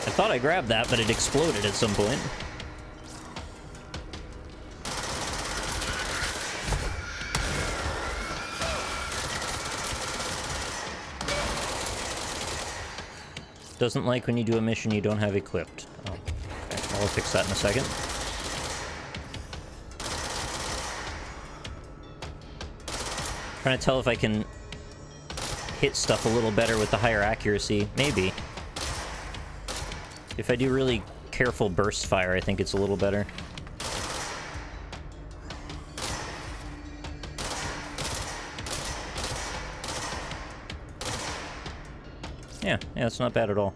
I thought I grabbed that, but it exploded at some point. Doesn't like when you do a mission you don't have equipped. Oh, okay. I'll fix that in a second. Trying to tell if I can hit stuff a little better with the higher accuracy. Maybe. If I do really careful burst fire, I think it's a little better. Yeah, it's not bad at all.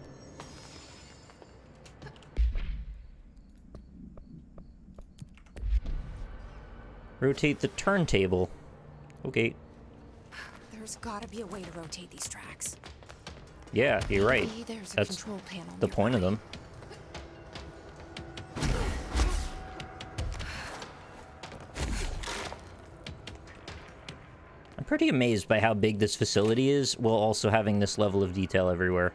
Rotate the turntable. Okay. There's gotta be a way to rotate these tracks. Yeah, you're right. There's a That's control panel the point of them. I'm pretty amazed by how big this facility is, while also having this level of detail everywhere.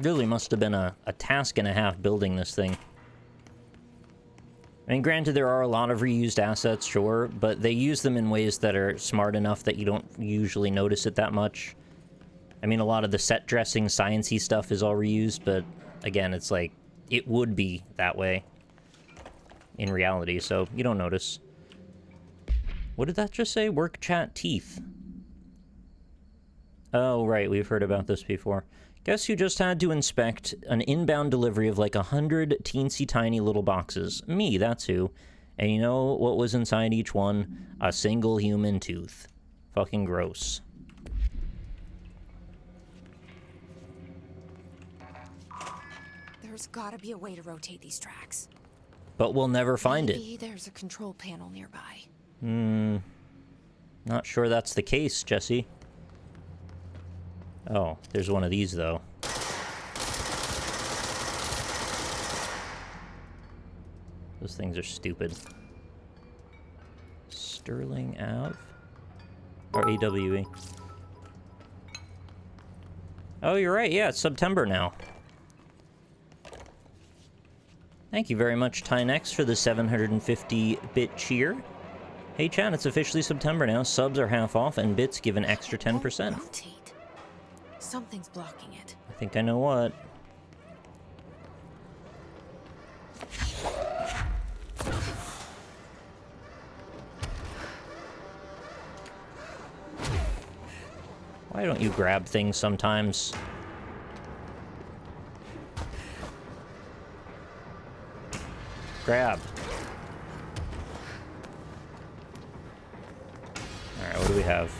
Really must have been a task and a half building this thing. I mean, granted, there are a lot of reused assets, sure, but they use them in ways that are smart enough that you don't usually notice it that much. I mean, a lot of the set dressing, science-y stuff is all reused, but again, it's like, it would be that way in reality, so you don't notice. What did that just say? Work chat teeth. Oh, right, we've heard about this before. Guess who just had to inspect an inbound delivery of like 100 teensy tiny little boxes? Me, that's who. And you know what was inside each one? A single human tooth. Fucking gross. There's gotta be a way to rotate these tracks. But we'll never find it. Maybe there's a control panel nearby. Not sure that's the case, Jesse. Oh, there's one of these, though. Those things are stupid. Sterling Ave? Or AWE. Oh, you're right. Yeah, it's September now. Thank you very much, Tynex, for the 750-bit cheer. Hey, chat, it's officially September now. Subs are half off, and bits give an extra 10%. Rotate. Something's blocking it. I think I know what. Why don't you grab things sometimes? Grab. Alright, what do we have?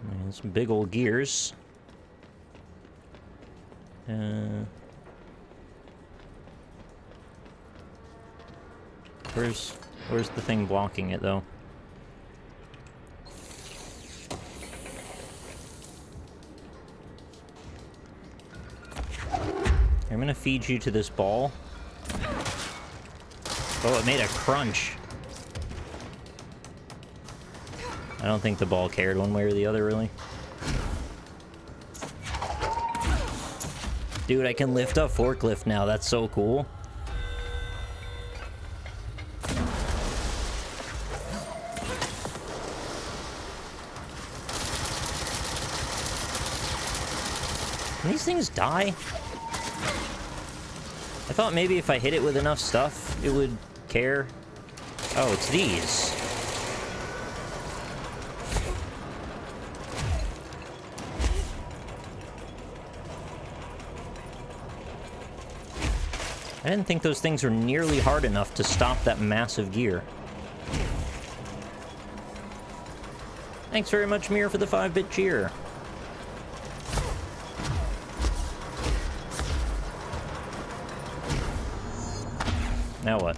And some big old gears. Where's the thing blocking it, though? I'm gonna feed you to this ball. Oh, it made a crunch. I don't think the ball cared one way or the other, really. Dude, I can lift up forklift now. That's so cool. Can these things die? I thought maybe if I hit it with enough stuff, it would care. Oh, it's these. I didn't think those things were nearly hard enough to stop that massive gear. Thanks very much, Mir, for the 5-bit cheer. Now what?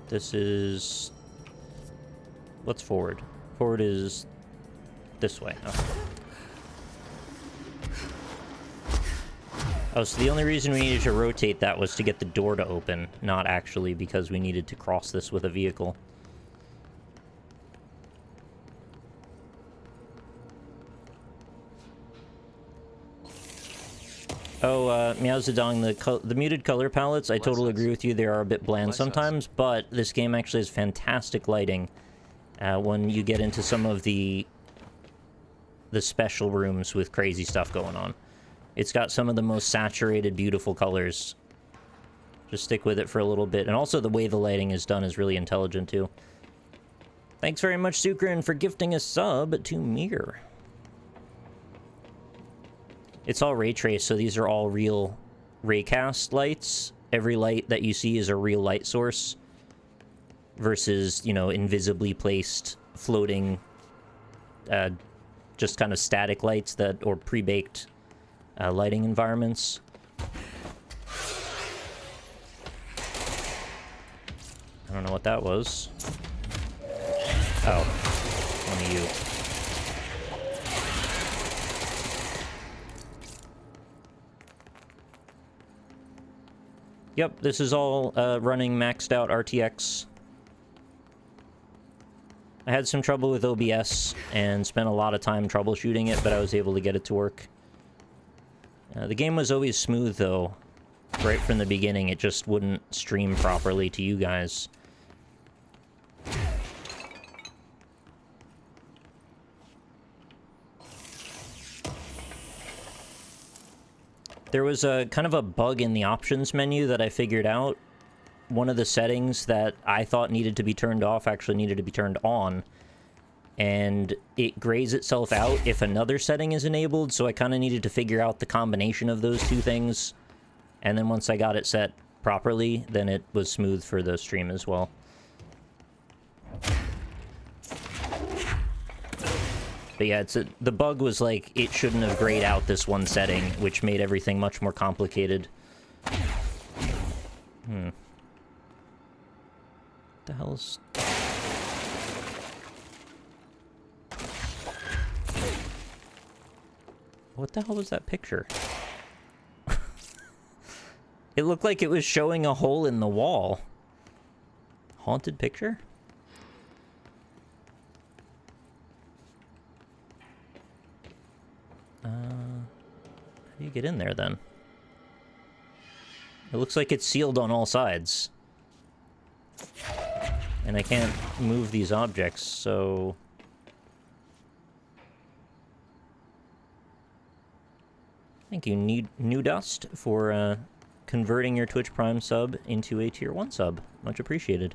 This is... What's forward? Forward is this way. Oh. Oh, so the only reason we needed to rotate that was to get the door to open, not actually because we needed to cross this with a vehicle. Oh, Meow Zedong, the muted color palettes, I totally agree with you, they are a bit bland sometimes, but this game actually has fantastic lighting when you get into some of the special rooms with crazy stuff going on. It's got some of the most saturated, beautiful colors. Just stick with it for a little bit. And also the way the lighting is done is really intelligent, too. Thanks very much, Sukrin, for gifting a sub to Mir. It's all ray traced, so these are all real raycast lights. Every light that you see is a real light source. Versus, you know, invisibly placed, floating, just kind of static lights that, or pre-baked lighting environments. I don't know what that was. Oh, one of you. Yep, this is all running maxed out RTX. I had some trouble with OBS and spent a lot of time troubleshooting it, but I was able to get it to work. The game was always smooth, though. Right from the beginning, it just wouldn't stream properly to you guys. There was a kind of a bug in the options menu that I figured out. One of the settings that I thought needed to be turned off actually needed to be turned on. And it grays itself out if another setting is enabled, so I kind of needed to figure out the combination of those two things. And then once I got it set properly, then it was smooth for the stream as well. But yeah, the bug was like, it shouldn't have grayed out this one setting, which made everything much more complicated. What the hell's... What the hell was that picture? It looked like it was showing a hole in the wall. Haunted picture? How do you get in there, then? It looks like it's sealed on all sides. And I can't move these objects, so... Thank you, New Dust, for converting your Twitch Prime sub into a Tier 1 sub. Much appreciated.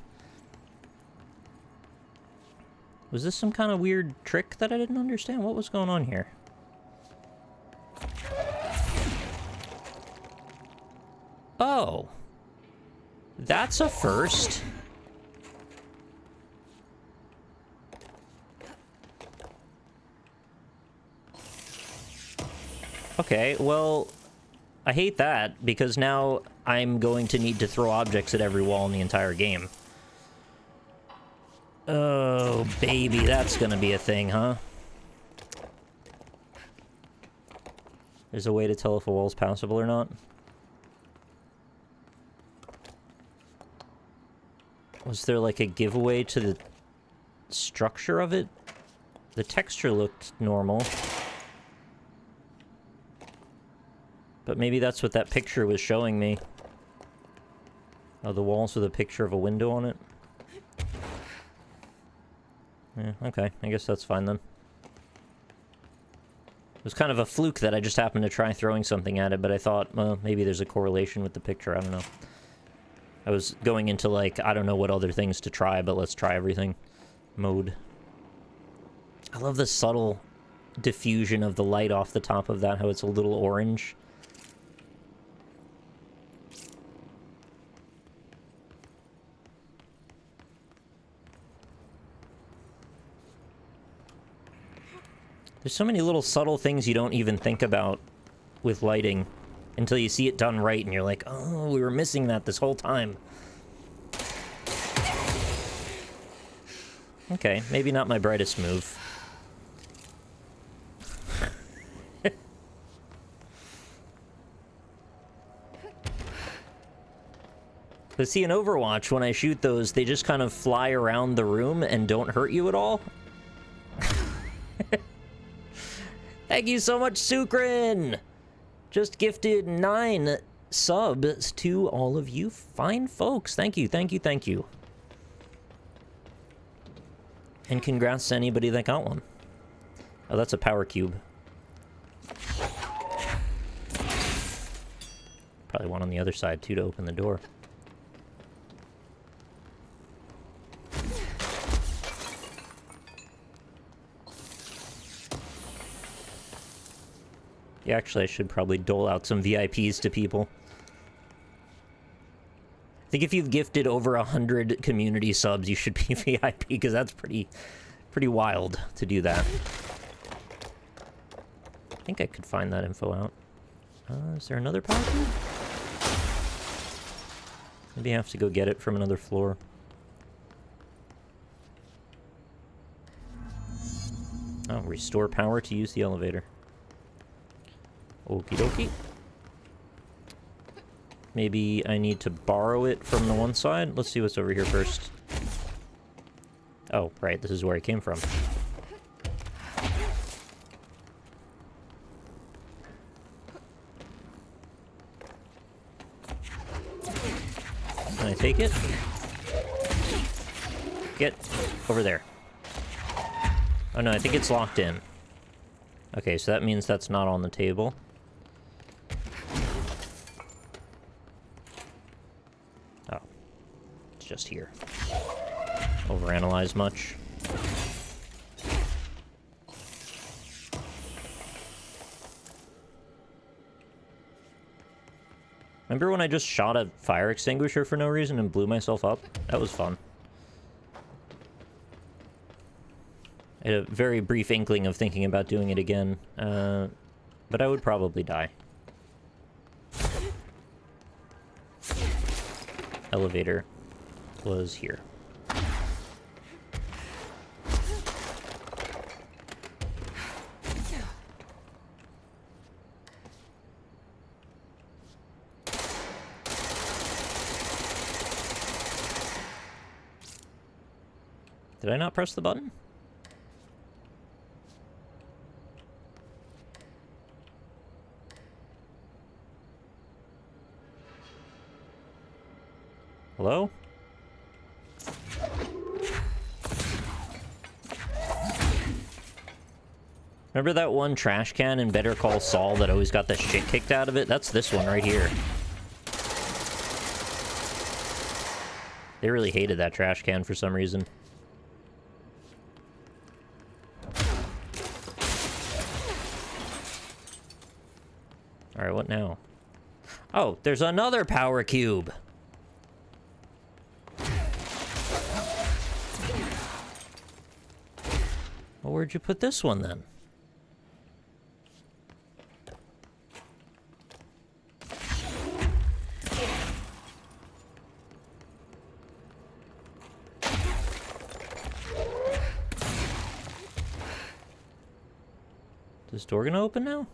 Was this some kind of weird trick that I didn't understand? What was going on here? Oh. That's a first. Okay, well, I hate that, because now I'm going to need to throw objects at every wall in the entire game. Oh, baby, that's gonna be a thing, huh? There's a way to tell if a wall's passable or not. Was there, like, a giveaway to the structure of it? The texture looked normal. But maybe that's what that picture was showing me. Oh, the walls with a picture of a window on it? Yeah, okay. I guess that's fine then. It was kind of a fluke that I just happened to try throwing something at it, but I thought, well, maybe there's a correlation with the picture. I don't know. I was going into, like, I don't know what other things to try, but let's try everything mode. I love the subtle diffusion of the light off the top of that, how it's a little orange. There's so many little subtle things you don't even think about with lighting until you see it done right and you're like, oh, we were missing that this whole time. Okay, maybe not my brightest move. But see, in Overwatch, when I shoot those, they just kind of fly around the room and don't hurt you at all. Thank you so much, Sukrin! Just gifted 9 subs to all of you fine folks. Thank you, thank you, thank you. And congrats to anybody that got one. Oh, that's a power cube. Probably one on the other side, too, to open the door. Yeah, actually, I should probably dole out some VIPs to people. I think if you've gifted over 100 community subs, you should be VIP, because that's pretty wild to do that. I think I could find that info out. Is there another power cube? Maybe I have to go get it from another floor. Oh, restore power to use the elevator. Okie dokie. Maybe I need to borrow it from the one side? Let's see what's over here first. Oh, right, this is where it came from. Can I take it? Get over there. Oh no, I think it's locked in. Okay, so that means that's not on the table. Oh. It's just here. Overanalyze much. Remember when I just shot a fire extinguisher for no reason and blew myself up? That was fun. I had a very brief inkling of thinking about doing it again, but I would probably die. Elevator was here. Did I not press the button? Hello? Remember that one trash can in Better Call Saul that always got the shit kicked out of it? That's this one right here. They really hated that trash can for some reason. Alright, what now? Oh, there's another power cube! Well, where'd you put this one, then? Is this door gonna open now?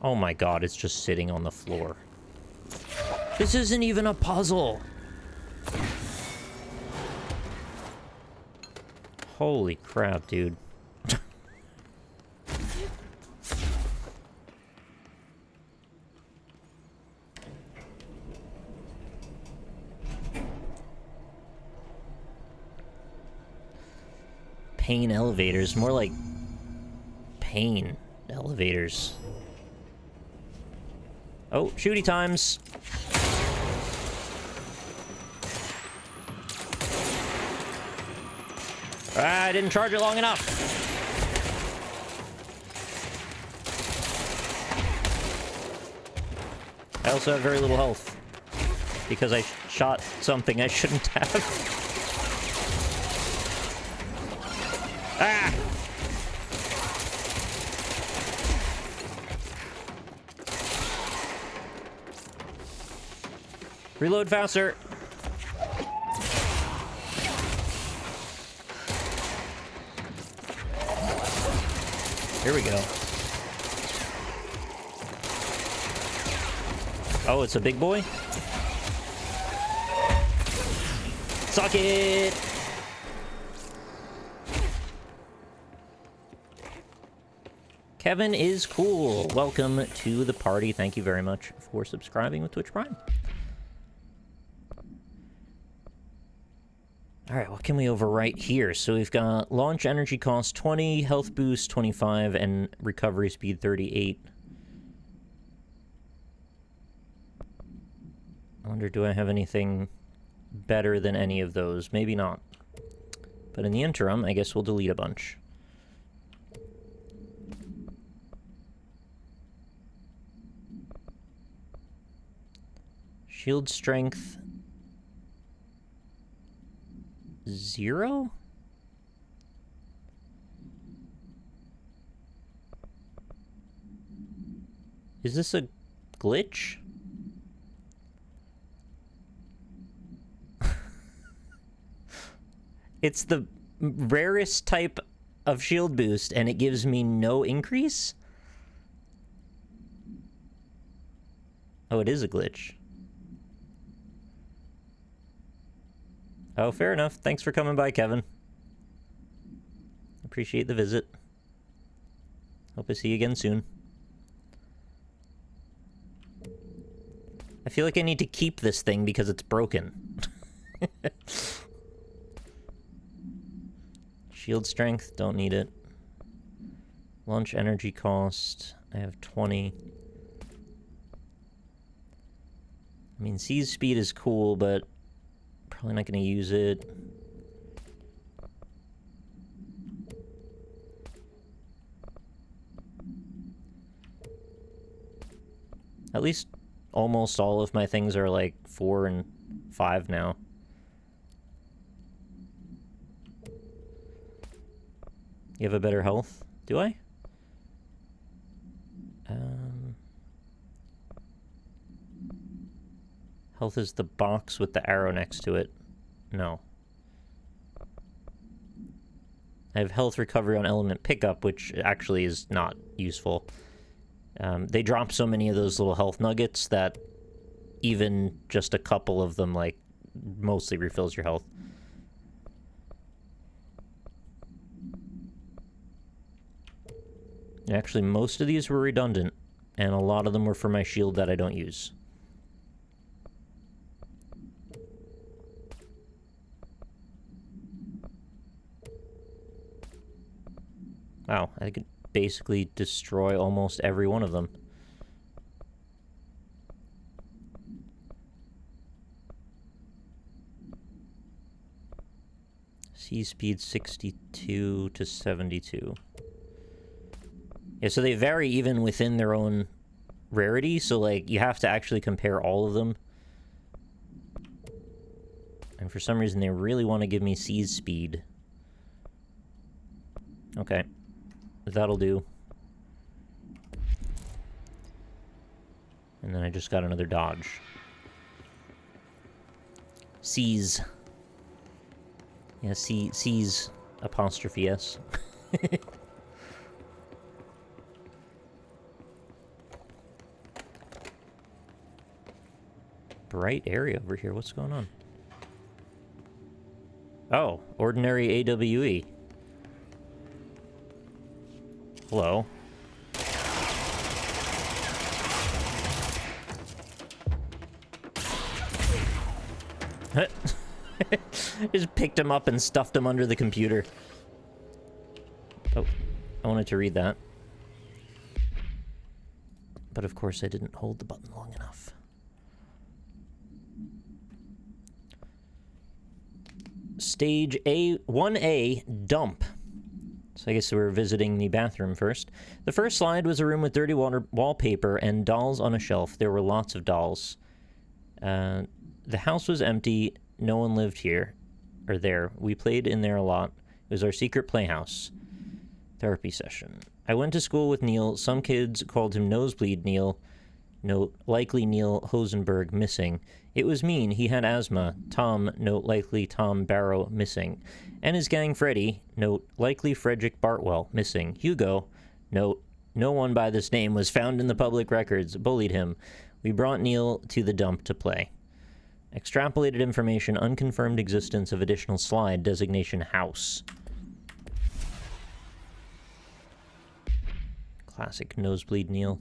Oh my god, it's just sitting on the floor. This isn't even a puzzle! Holy crap, dude. Pain elevators, more like pain elevators. Oh, shooty times. I didn't charge it long enough. I also have very little health because I shot something I shouldn't have. Ah! Reload faster! Here we go. Oh, it's a big boy? Suck it! Kevin is cool. Welcome to the party. Thank you very much for subscribing with Twitch Prime. Alright, what can we overwrite here? So we've got launch energy cost 20, health boost 25, and recovery speed 38. I wonder, do I have anything better than any of those? Maybe not. But in the interim, I guess we'll delete a bunch. Shield strength 0? Is this a glitch? It's the rarest type of shield boost, and it gives me no increase? Oh, it is a glitch. Oh, fair enough. Thanks for coming by, Kevin. Appreciate the visit. Hope to see you again soon. I feel like I need to keep this thing because it's broken. Shield strength, don't need it. Launch energy cost, I have 20. I mean, C's speed is cool, but probably not going to use it. At least almost all of my things are like 4 and 5 now. You have a better health? Do I? Health is the box with the arrow next to it. No. I have health recovery on element pickup, which actually is not useful. They drop so many of those little health nuggets that even just a couple of them, like, mostly refills your health. Actually, most of these were redundant, and a lot of them were for my shield that I don't use. Wow, I could basically destroy almost every one of them. C speed 62 to 72. Yeah, so they vary even within their own rarity, so, like, you have to actually compare all of them. And for some reason, they really want to give me C's speed. Okay. That'll do. And then I just got another dodge. C's. Yeah, C's apostrophe S. Bright area over here. What's going on? Oh, ordinary AWE. Hello. Just picked him up and stuffed him under the computer. Oh, I wanted to read that. But of course I didn't hold the button long enough. Stage A, 1A, dump. So I guess we're visiting the bathroom first. The first slide was a room with dirty wallpaper and dolls on a shelf. There were lots of dolls. The house was empty. No one lived here. Or there. We played in there a lot. It was our secret playhouse. Therapy session. I went to school with Neil. Some kids called him Nosebleed Neil. Note, likely Neil Hosenberg, missing. It was mean, he had asthma. Tom, note, likely Tom Barrow, missing. And his gang Freddy, note, likely Frederick Bartwell, missing. Hugo, note, no one by this name was found in the public records, bullied him. We brought Neil to the dump to play. Extrapolated information, unconfirmed existence of additional slide, designation house. Classic nosebleed Neil.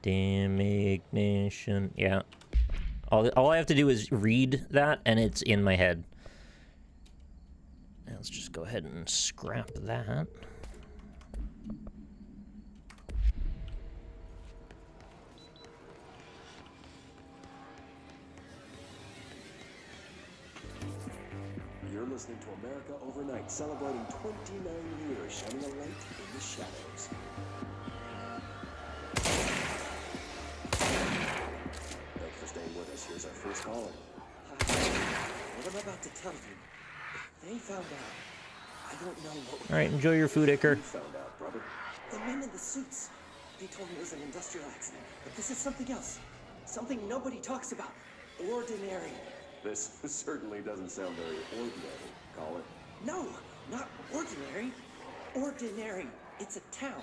Dim ignition. Yeah. All I have to do is read that, and it's in my head. Now let's just go ahead and scrap that. You're listening to America Overnight, celebrating 29 years, shining a light in the shadows. Thanks for staying with us. Here's our first caller. What I'm about to tell you, if they found out, I don't know what would... All right, enjoy your food, Iker. You found out, brother. The men in the suits, they told me it was an industrial accident, but this is something else. Something nobody talks about. Ordinary. This certainly doesn't sound very ordinary, caller. No, not ordinary. Ordinary. It's a town.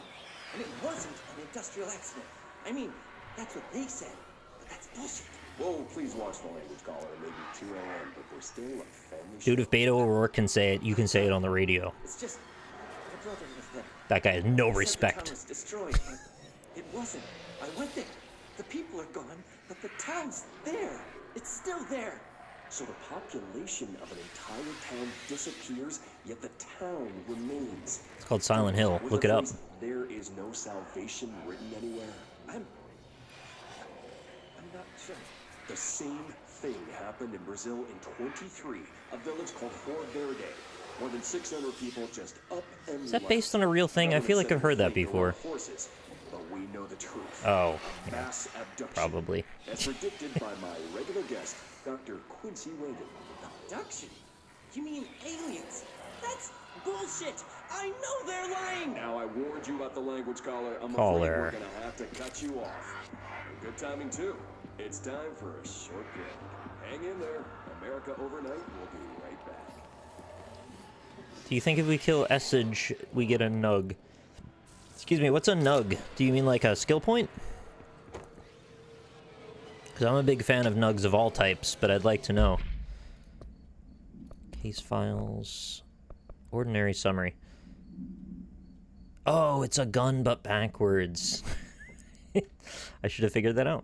And it wasn't an industrial accident. I mean, that's what they said, but that's bullshit. Whoa, please watch the language, caller. It may be 2 a.m., but we're still a family Dude, show. if Beto O'Rourke can say it, you can say it on the radio. It's just, my brother was there. That guy has no They said respect. The town was destroyed, but it wasn't. I went there. The people are gone, but the town's there. It's still there. So the population of an entire town disappears, yet the town remains. It's called Silent Hill. With Look the it up. phrase, "There is no salvation" written anywhere. I'm not sure. The same thing happened in Brazil in 23, a village called Fort Verde. More than 600 people just up and Is that left. based on a real thing? I feel like I've heard that before. Forces, but we know the truth. Oh, yeah, Mass abduction. probably. As predicted by my regular guest, Dr. Quincy Reagan. Abduction? You mean aliens? That's bullshit! I know they're lying! Now I warned you about the language, caller. I'm afraid Caller. we're gonna have to cut you off. Good timing too. It's time for a short break. Hang in there. America Overnight will be right back. Do you think if we kill Essage, we get a nug? Excuse me, what's a nug? Do you mean like a skill point? Because I'm a big fan of nugs of all types, but I'd like to know. Case files. Ordinary summary. Oh, it's a gun, but backwards. I should have figured that out.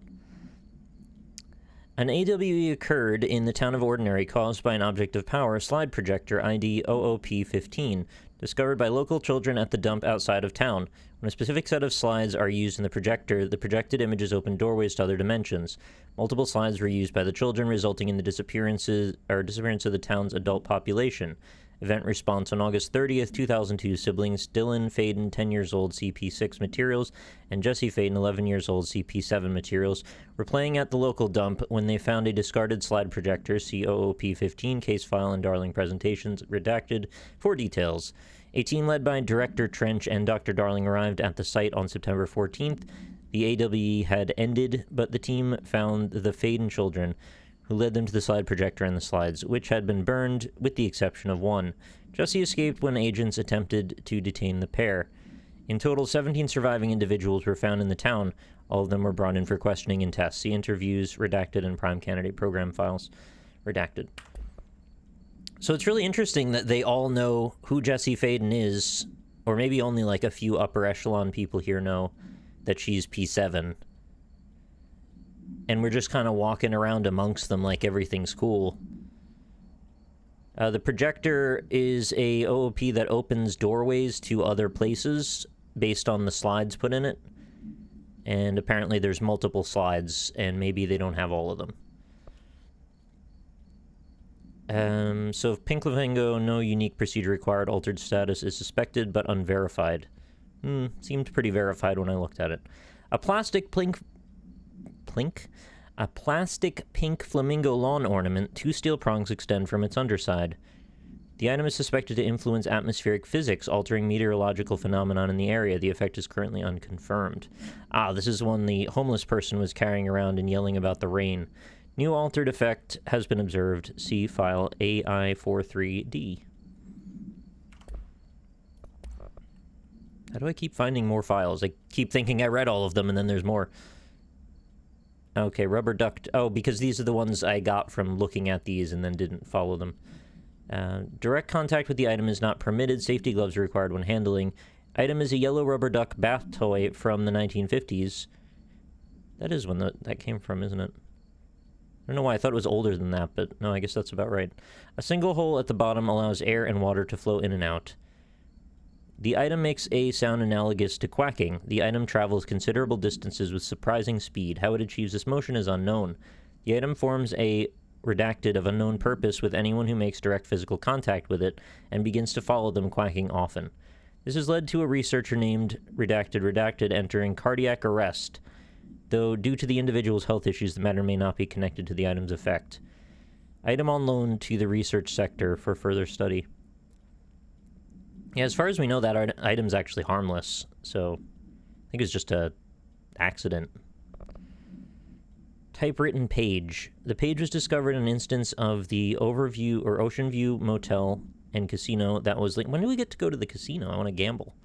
An AWE occurred in the town of Ordinary caused by an object of power, slide projector ID OOP-15, discovered by local children at the dump outside of town. When a specific set of slides are used in the projected images open doorways to other dimensions. Multiple slides were used by the children, resulting in the disappearance of the town's adult population. Event response on August 30th, 2002, siblings Dylan Faden, 10 years old, CP6 materials, and Jesse Faden, 11 years old, CP7 materials, were playing at the local dump when they found a discarded slide projector, COOP-15, case file and Darling presentations, redacted for details. A team led by Director Trench and Dr. Darling arrived at the site on September 14th. The AWE had ended, but the team found the Faden children, who led them to the slide projector and the slides, which had been burned, with the exception of one. Jesse escaped when agents attempted to detain the pair. In total, 17 surviving individuals were found in the town. All of them were brought in for questioning and tests. See interviews, redacted, and prime candidate program files, redacted. So it's really interesting that they all know who Jesse Faden is, or maybe only like a few upper echelon people here know that she's P7. And we're just kind of walking around amongst them like everything's cool. The projector is a OOP that opens doorways to other places based on the slides put in it. And apparently there's multiple slides, and maybe they don't have all of them. So Pink Flamingo, no unique procedure required, altered status is suspected but unverified. Seemed pretty verified when I looked at it. A plastic A plastic pink flamingo lawn ornament. 2 steel prongs extend from its underside. The item is suspected to influence atmospheric physics, altering meteorological phenomenon in the area. The effect is currently unconfirmed. Ah, this is one the homeless person was carrying around and yelling about the rain. New altered effect has been observed. See file AI43D. How do I keep finding more files? I keep thinking I read all of them, and then there's more. Okay, rubber duck. Oh, because these are the ones I got from looking at these and then didn't follow them. Direct contact with the item is not permitted. Safety gloves are required when handling. Item is a yellow rubber duck bath toy from the 1950s. That is when that came from, isn't it? I don't know why I thought it was older than that, but no, I guess that's about right. A single hole at the bottom allows air and water to flow in and out. The item makes a sound analogous to quacking. The item travels considerable distances with surprising speed. How it achieves this motion is unknown. The item forms a redacted of unknown purpose with anyone who makes direct physical contact with it and begins to follow them, quacking often. This has led to a researcher named redacted entering cardiac arrest, though due to the individual's health issues, the matter may not be connected to the item's effect. Item on loan to the research sector for further study. Yeah, as far as we know, that item's actually harmless, so I think it's just a accident. Typewritten page. The page was discovered in an instance of the Overview or Ocean View Motel and Casino that was linked. When do we get to go to the casino? I want to gamble.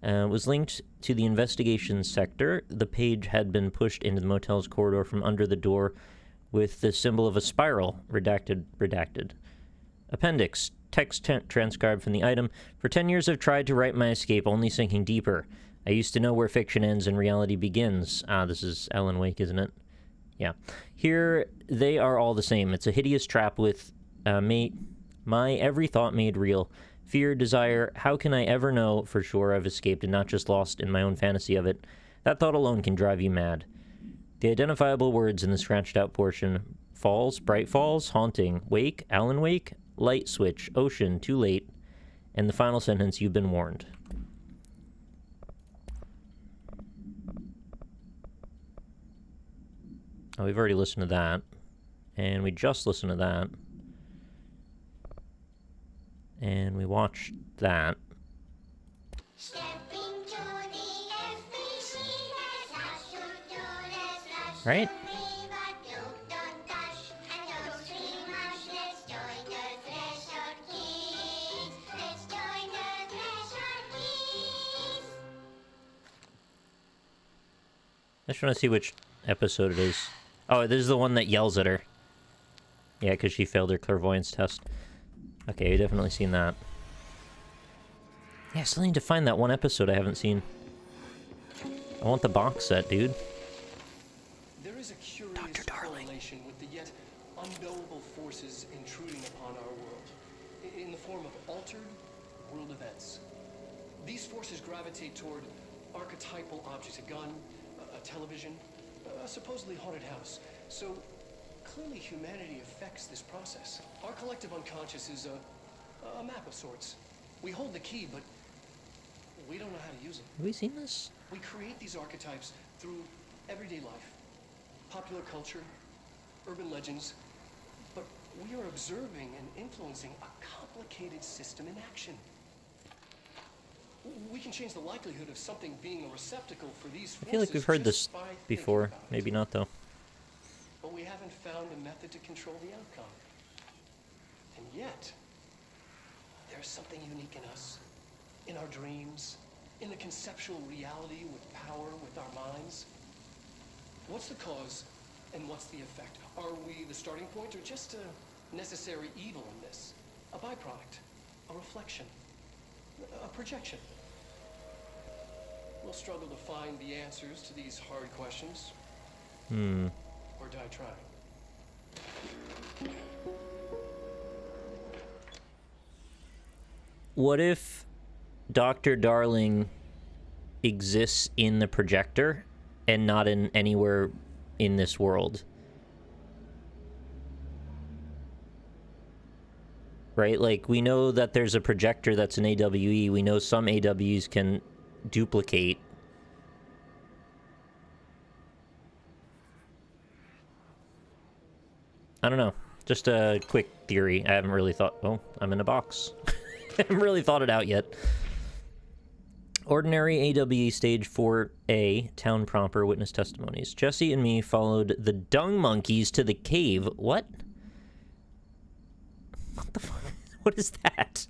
Was linked to the investigation sector. The page had been pushed into the motel's corridor from under the door with the symbol of a spiral. Redacted. Appendix. Text transcribed from the item. For 10 years I've tried to write my escape, only sinking deeper. I used to know where fiction ends and reality begins. Ah, this is Alan Wake, isn't it? Yeah. Here, they are all the same. It's a hideous trap with my every thought made real. Fear, desire, how can I ever know for sure I've escaped and not just lost in my own fantasy of it? That thought alone can drive you mad. The identifiable words in the scratched out portion: falls, bright falls, haunting, wake, Alan Wake, light switch, ocean, too late, and the final sentence, you've been warned. Oh, we've already listened to that, and we just listened to that, and we watched that. Right? I just want to see which episode it is. Oh, this is the one that yells at her. Yeah, because she failed her clairvoyance test. Okay, you've definitely seen that. Yeah, I still need to find that one episode I haven't seen. I want the box set, dude. There is a curious correlation with the yet unknowable forces intruding upon our world, in the form of altered world events. These forces gravitate toward archetypal objects, a gun, a television, a supposedly haunted house. So clearly humanity affects this process. Our collective unconscious is a map of sorts. We hold the key, but we don't know how to use it. Have we seen this? We create these archetypes through everyday life, popular culture, urban legends, but we are observing and influencing a complicated system in action. We can change the likelihood of something being a receptacle for these forces. I feel like we've heard this before. Maybe not, though. But we haven't found a method to control the outcome. And yet, there's something unique in us, in our dreams, in the conceptual reality with power with our minds. What's the cause and what's the effect? Are we the starting point or just a necessary evil in this? A byproduct, a reflection, a projection? We'll struggle to find the answers to these hard questions. Or die trying. What if Dr. Darling exists in the projector and not in anywhere in this world? Right? Like, we know that there's a projector that's an AWE. We know some AWs can duplicate. I don't know. Just a quick theory. I haven't really thought... Oh, I'm in a box. I haven't really thought it out yet. Ordinary AWE Stage 4A, Town Proper, Witness Testimonies. Jesse and me followed the dung monkeys to the cave. What? What the fuck? What is that?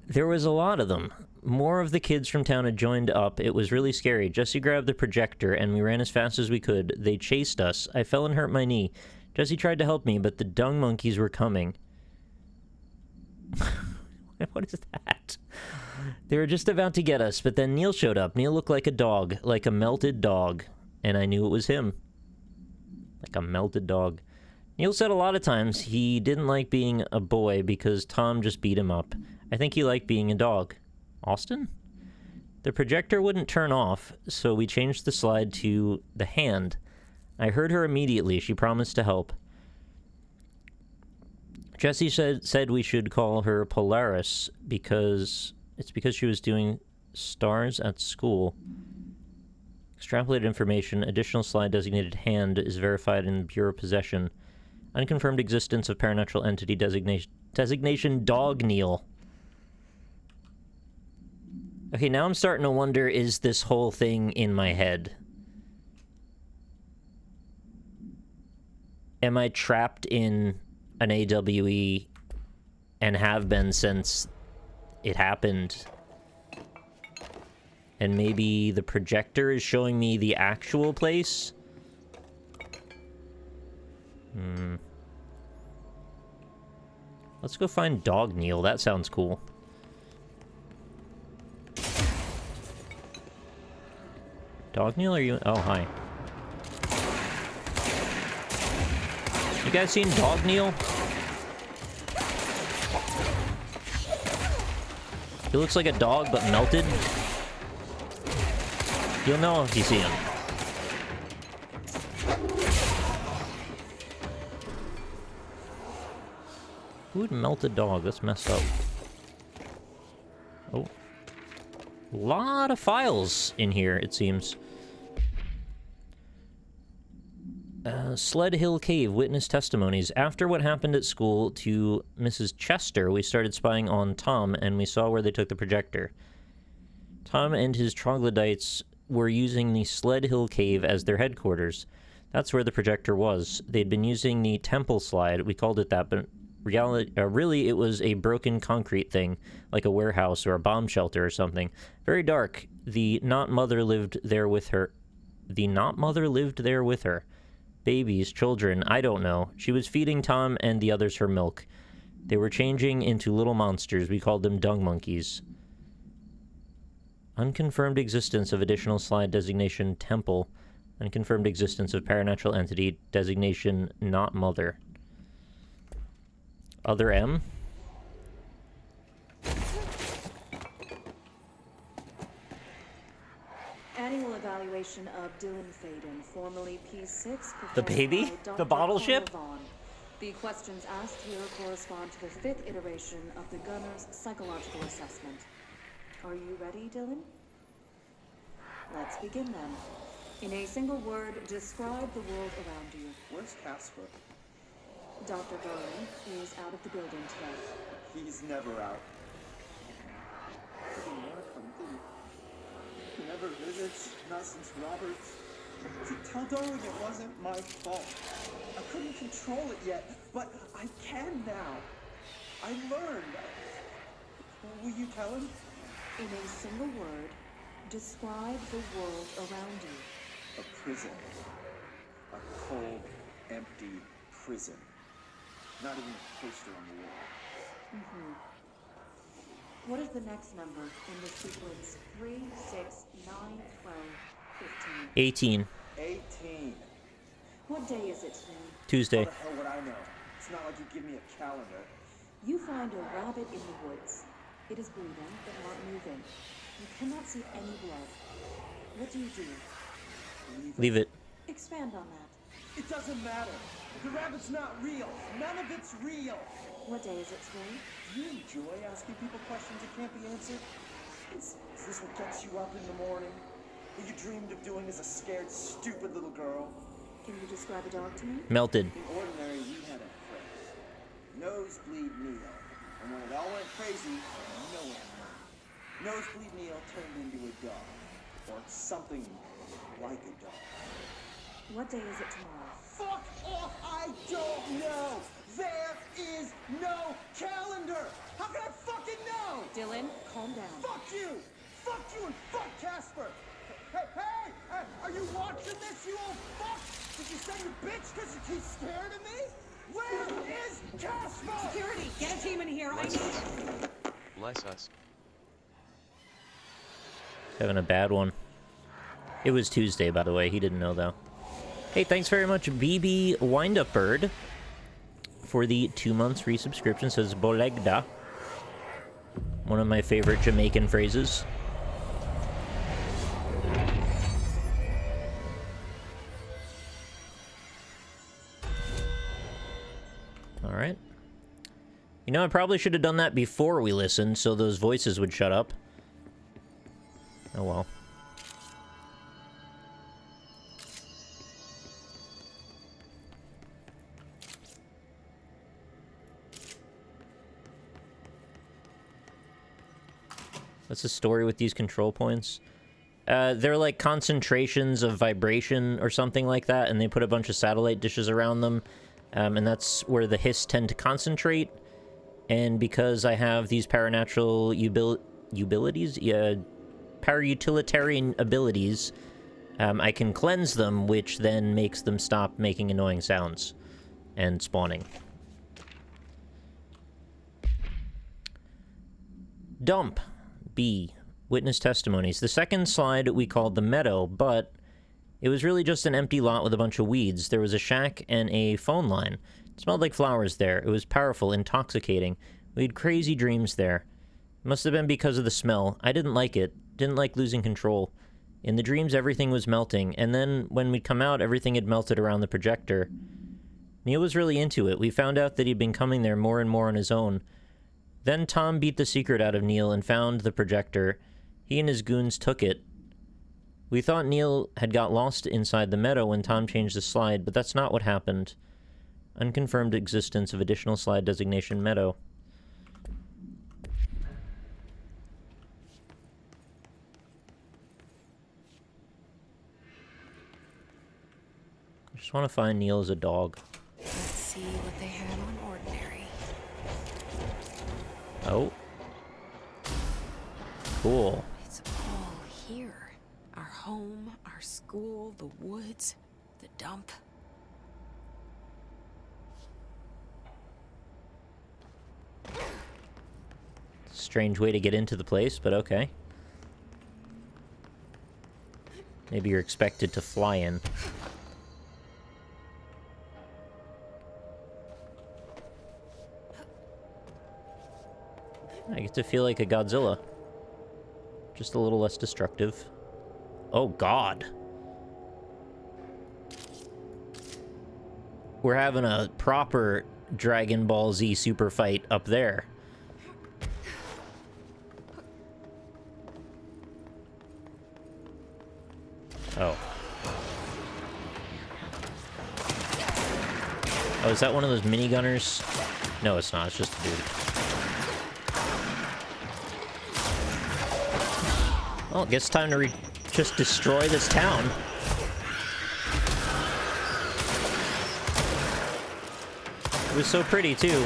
There was a lot of them. More of the kids from town had joined up. It was really scary. Jesse grabbed the projector, and we ran as fast as we could. They chased us. I fell and hurt my knee. Jesse tried to help me, but the dung monkeys were coming. What is that? They were just about to get us, but then Neil showed up. Neil looked like a dog, like a melted dog, and I knew it was him. Like a melted dog. Neil said a lot of times he didn't like being a boy because Tom just beat him up. I think he liked being a dog. Austin? The projector wouldn't turn off, so we changed the slide to the hand. I heard her immediately. She promised to help. Jesse said we should call her Polaris because she was doing stars at school. Extrapolated information. Additional slide designated hand is verified in Bureau Possession. Unconfirmed existence of paranatural entity designation Dog Neil. Okay, now I'm starting to wonder, is this whole thing in my head? Am I trapped in an AWE and have been since it happened? And maybe the projector is showing me the actual place? Let's go find Dog Neil. That sounds cool. Dog Neil, are you? Oh, hi. You guys seen Dog Neil? He looks like a dog, but melted. You'll know if you see him. Who would melt a dog? That's messed up. Oh. A lot of files in here, it seems. Sled Hill Cave, witness testimonies. After what happened at school to Mrs. Chester, we started spying on Tom, and we saw where they took the projector. Tom and his troglodytes were using the Sled Hill Cave as their headquarters. That's where the projector was. They'd been using the temple slide. We called it that, but really it was a broken concrete thing, like a warehouse or a bomb shelter or something. Very dark. The not mother lived there with her. Babies, children, I don't know. She was feeding Tom and the others her milk. They were changing into little monsters. We called them dung monkeys. Unconfirmed existence of additional slide designation temple. Unconfirmed existence of paranatural entity designation not mother. Other M? Annual evaluation of Dylan Faden, formerly P6. The baby? Dr. The bottle ship? Vaughn. The questions asked here correspond to the 5th iteration of the Gunner's psychological assessment. Are you ready, Dylan? Let's begin then. In a single word, describe the world around you. Where's Casper? Dr. Darling is out of the building today. He's never out. He never visits, not since Roberts. See, tell Darling it wasn't my fault. I couldn't control it yet, but I can now. I learned. Will you tell him? In a single word, describe the world around you. A prison. A cold, empty prison. Not even a poster on the wall. What is the next number in the sequence 3, 6, 9, 12, 15? 18. 18. What day is it today? Tuesday. How the hell would I know? It's not like you give me a calendar. You find a rabbit in the woods. It is breathing, but not moving. You cannot see any blood. What do you do? Leave it. Expand on that. It doesn't matter. The rabbit's not real. None of it's real. What day is it today? Do you enjoy asking people questions that can't be answered? Is this what gets you up in the morning? What you dreamed of doing as a scared, stupid little girl? Can you describe a dog to me? Melted. In ordinary, we had a friend. Nosebleed Neil. And when it all went crazy, no one knew. Nosebleed Neil turned into a dog. Or something like a dog. What day is it tomorrow? Fuck off! I don't know! There is no calendar! How can I fucking know? Dylan, calm down. Fuck you! Fuck you and fuck Casper! Hey! Are you watching this, you old fuck? Did you say you bitch because you keep scared of me? Where is Casper? Security, get a team in here. I need it. Bless us. Having a bad one. It was Tuesday, by the way. He didn't know, though. Hey, thanks very much, BB Windup Bird, for the 2 months resubscription. Says Bolegda. One of my favorite Jamaican phrases. Alright. You know, I probably should have done that before we listened, so those voices would shut up. Oh well. What's the story with these control points? They're like concentrations of vibration or something like that, and they put a bunch of satellite dishes around them, and that's where the hiss tend to concentrate. And because I have these paranatural para-utilitarian abilities, I can cleanse them, which then makes them stop making annoying sounds and spawning. Dump. B. Witness testimonies. The second slide we called the meadow, but it was really just an empty lot with a bunch of weeds. There was a shack and a phone line. It smelled like flowers there. It was powerful, intoxicating. We had crazy dreams there. Must have been because of the smell. I didn't like it. Didn't like losing control. In the dreams, everything was melting, and then when we'd come out, everything had melted around the projector. Neil was really into it. We found out that he'd been coming there more and more on his own. Then Tom beat the secret out of Neil and found the projector. He and his goons took it. We thought Neil had got lost inside the meadow when Tom changed the slide, but that's not what happened. Unconfirmed existence of additional slide designation meadow. I just want to find Neil as a dog. Let's see what they have on ordinary. Oh. Cool. It's all here. Our home, our school, the woods, the dump. Strange way to get into the place, but okay. Maybe you're expected to fly in. I get to feel like a Godzilla. Just a little less destructive. Oh, God. We're having a proper Dragon Ball Z super fight up there. Oh. Oh, is that one of those minigunners? No, it's not. It's just a dude. Well, I guess time to just destroy this town. It was so pretty, too.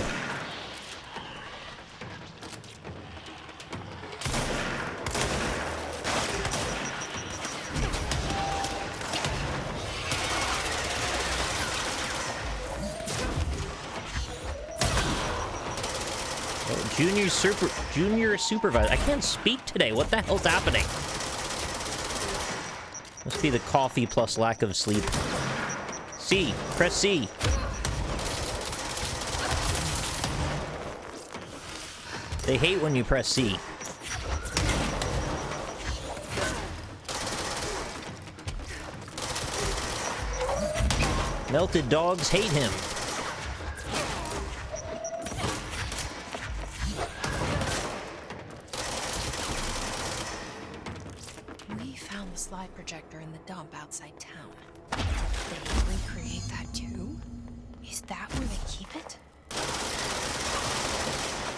Junior supervisor. I can't speak today. What the hell's happening? Must be the coffee plus lack of sleep. C. Press C. They hate when you press C. Melted dogs hate him. We found the slide projector in the dump outside town. they recreate that too? Is that where they keep it?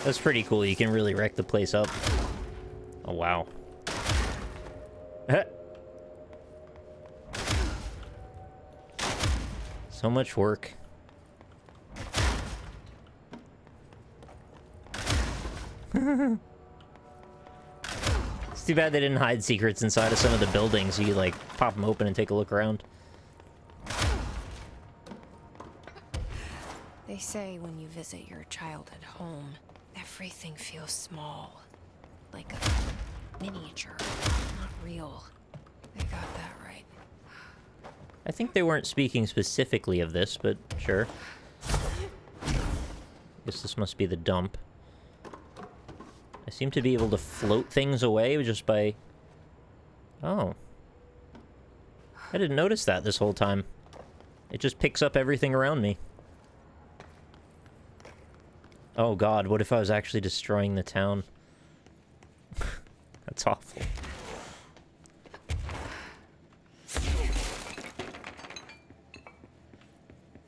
That's pretty cool. You can really wreck the place up. Oh, wow. So much work. It's too bad they didn't hide secrets inside of some of the buildings. You could, like, pop them open and take a look around. They say when you visit your childhood home, everything feels small. Like a miniature, not real. They got that right. I think they weren't speaking specifically of this, but sure. Guess this must be the dump. I seem to be able to float things away just by... Oh. I didn't notice that this whole time. It just picks up everything around me. Oh god, what if I was actually destroying the town? That's awful.